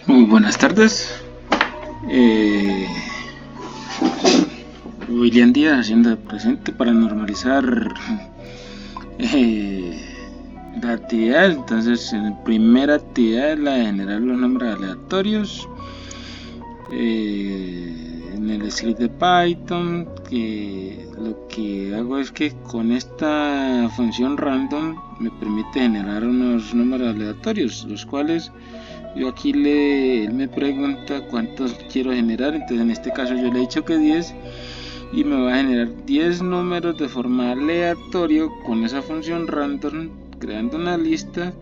Muy buenas tardes. Eh, William Díaz haciendo presente para normalizar eh, la actividad. Entonces, en la primera actividad es la de generar los nombres aleatorios. En el script de Python, que lo que hago es que con esta función random me permite generar unos números aleatorios, los cuales yo aquí él me pregunta cuántos quiero generar. Entonces en este caso yo le he dicho que 10 y me va a generar 10 números de forma aleatoria con esa función random, creando una lista,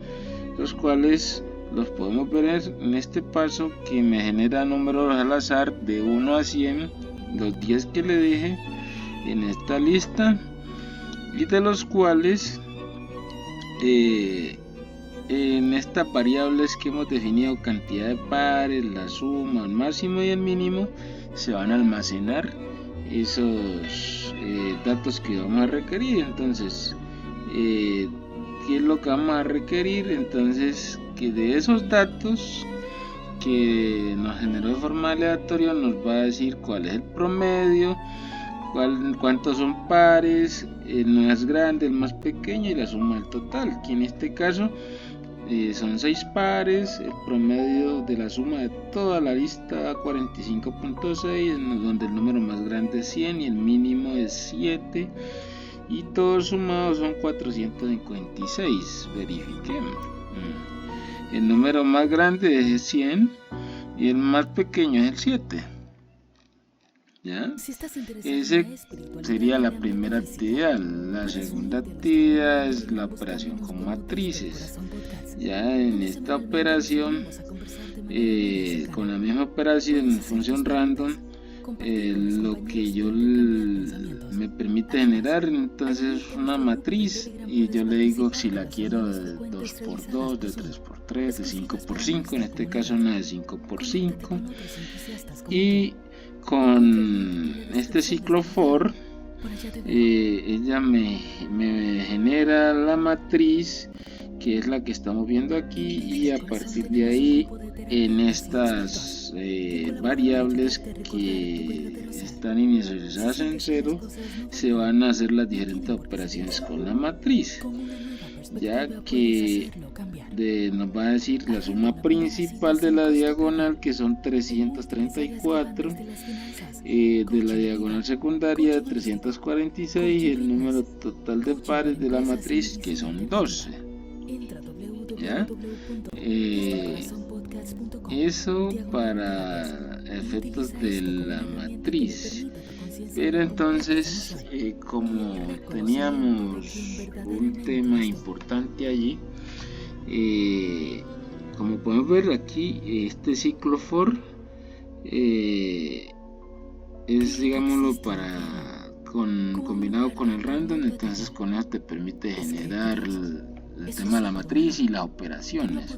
los cuales los podemos ver en este paso, que me genera números al azar de 1 a 100, los 10 que le dije en esta lista, y de los cuales en estas variables que hemos definido, cantidad de pares, la suma, el máximo y el mínimo, se van a almacenar esos datos que vamos a requerir. Entonces, ¿qué es lo que vamos a requerir? Entonces, que de esos datos que nos generó de forma aleatoria nos va a decir cuál es el promedio, cuántos son pares, el más grande, el más pequeño y la suma del total, que en este caso son 6 pares. El promedio de la suma de toda la lista da 45.6, donde el número más grande es 100 y el mínimo es 7, y todos sumados son 456. Verifiquemos. El número más grande es 100 y el más pequeño es el 7. ¿Ya? Ese sería la primera actividad. La segunda actividad es la operación con matrices. Ya en esta operación, con la misma operación en función random, lo que yo me permite generar entonces una matriz, y yo le digo si la quiero de 2x2, de 3x3, de 5x5, en este caso una de 5x5, y con este ciclo for ella me genera la matriz, que es la que estamos viendo aquí, y a partir de ahí en estas variables que están inicializadas en 0 se van a hacer las diferentes operaciones con la matriz, ya que nos va a decir la suma principal de la diagonal, que son 334, de la diagonal secundaria 346, y el número total de pares de la matriz, que son 12. ¿Ya? Eso para efectos de la matriz. Pero entonces, como teníamos un tema importante allí, como podemos ver aquí, este ciclo for es, digámoslo, combinado con el random. Entonces con eso te permite generar el tema de la matriz y las operaciones.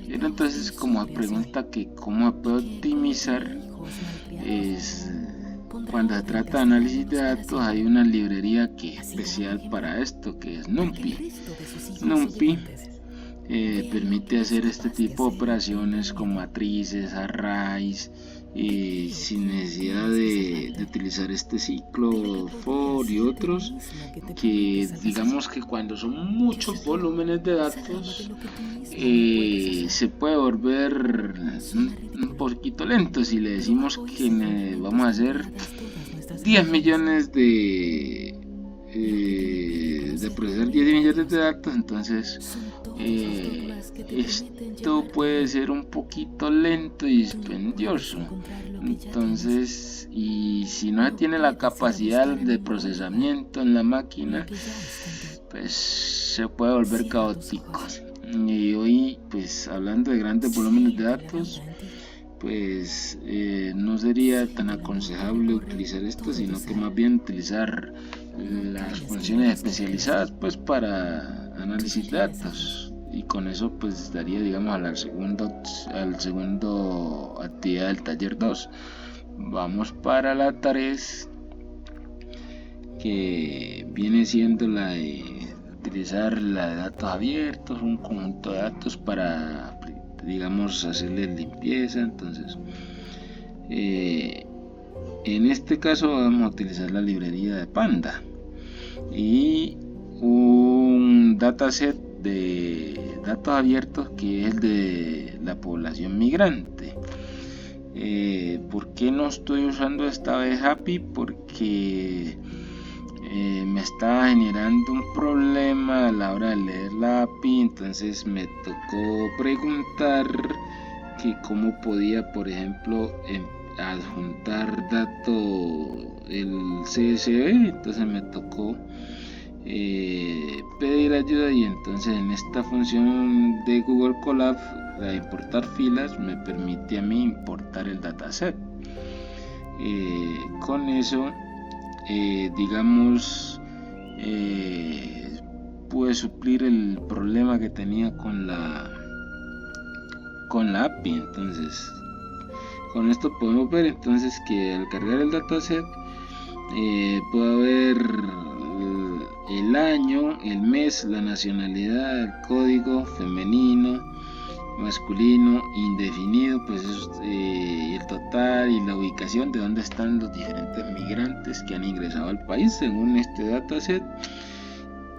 Pero entonces, como pregunta que cómo puedo optimizar, es cuando se trata de análisis de datos, hay una librería que es especial para esto, que es NumPy. NumPy permite hacer este tipo de operaciones con matrices, arrays, sin necesidad de utilizar este ciclo for y otros, que digamos que cuando son muchos volúmenes de datos se puede volver un poquito lento. Si le decimos que vamos a hacer 10 millones de procesar 10 millones de datos, entonces esto puede ser un poquito lento y dispendioso. Entonces, y si no tiene la capacidad de procesamiento en la máquina, pues se puede volver caótico. Y hoy, pues hablando de grandes volúmenes de datos, pues no sería tan aconsejable utilizar esto, sino que más bien utilizar las funciones especializadas pues para análisis de datos. Y con eso pues daría, digamos, al segundo actividad del taller 2. Vamos para la 3, que viene siendo la de utilizar la de datos abiertos, un conjunto de datos para digamos, hacerle limpieza. Entonces en este caso vamos a utilizar la librería de Panda y un dataset de datos abiertos que es el de la población migrante. ¿Por qué no estoy usando esta vez API? Porque me estaba generando un problema a la hora de leer la API, entonces me tocó preguntar que cómo podía, por ejemplo, adjuntar dato el CSV. Entonces me tocó pedir ayuda, y entonces en esta función de Google Colab, la de importar filas, me permite a mí importar el dataset. Con eso digamos pude suplir el problema que tenía con la API. Entonces con esto podemos ver entonces que al cargar el dataset puede haber el año, el mes, la nacionalidad, el código femenino, masculino, indefinido, pues el total y la ubicación de dónde están los diferentes migrantes que han ingresado al país según este dataset.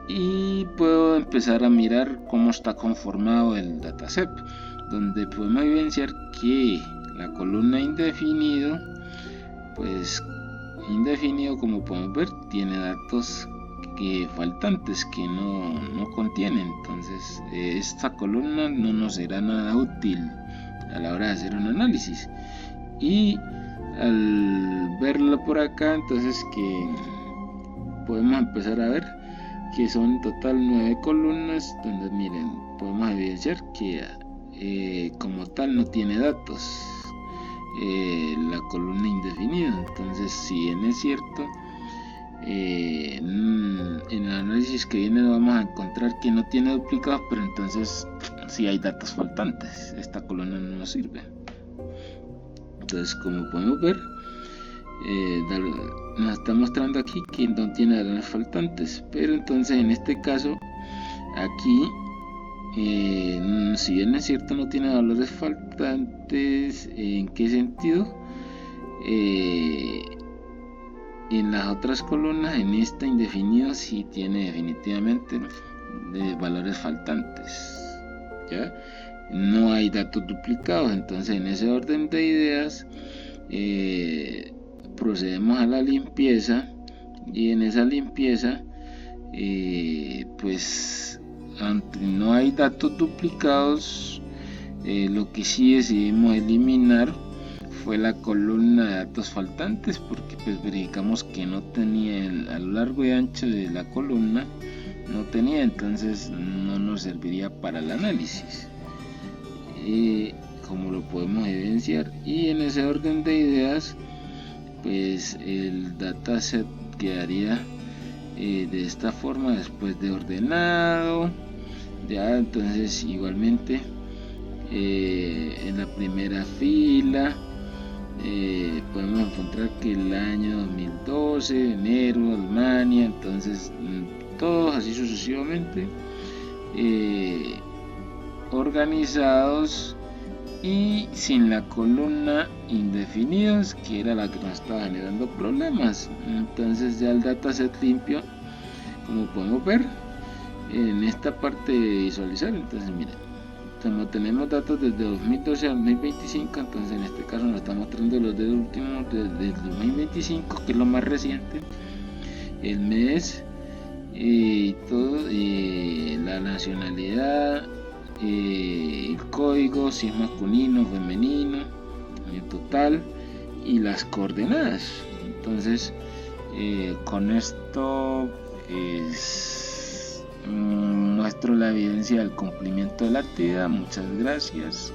Y puedo empezar a mirar cómo está conformado el dataset, donde podemos evidenciar que la columna indefinido, pues indefinido, como podemos ver, tiene datos faltantes que no contiene. Entonces esta columna no nos será nada útil a la hora de hacer un análisis. Y al verlo por acá, entonces que podemos empezar a ver que son en total 9 columnas, donde miren, podemos evidenciar que como tal no tiene datos la columna indefinida. Entonces, si bien es cierto, en el análisis que viene vamos a encontrar que no tiene duplicados, pero entonces si hay datos faltantes, esta columna no nos sirve. Entonces, como podemos ver, nos está mostrando aquí que no tiene valores faltantes, pero entonces en este caso aquí si bien es cierto no tiene valores faltantes, ¿en qué sentido? En las otras columnas, en esta indefinido sí tiene definitivamente valores faltantes, ¿ya? No hay datos duplicados. Entonces en ese orden de ideas procedemos a la limpieza, y en esa limpieza pues aunque no hay datos duplicados, lo que sí decidimos eliminar fue la columna de datos faltantes, porque pues verificamos que no tenía a lo largo y ancho de la columna, no tenía, entonces no nos serviría para el análisis, como lo podemos evidenciar. Y en ese orden de ideas, pues el dataset quedaría de esta forma después de ordenado, ya. Entonces igualmente en la primera fila podemos encontrar que el año 2012, enero, Alemania, entonces todos así sucesivamente organizados y sin la columna indefinidos, que era la que nos estaba generando problemas. Entonces ya el dataset limpio, como podemos ver en esta parte de visualizar, entonces miren, como tenemos datos desde 2012 a 2025, entonces en este caso nos está mostrando los del último, desde 2025, que es lo más reciente, el mes y todo, la nacionalidad, el código, si es masculino, femenino, el total y las coordenadas. Entonces con esto muestro la evidencia del cumplimiento de la actividad. Muchas gracias.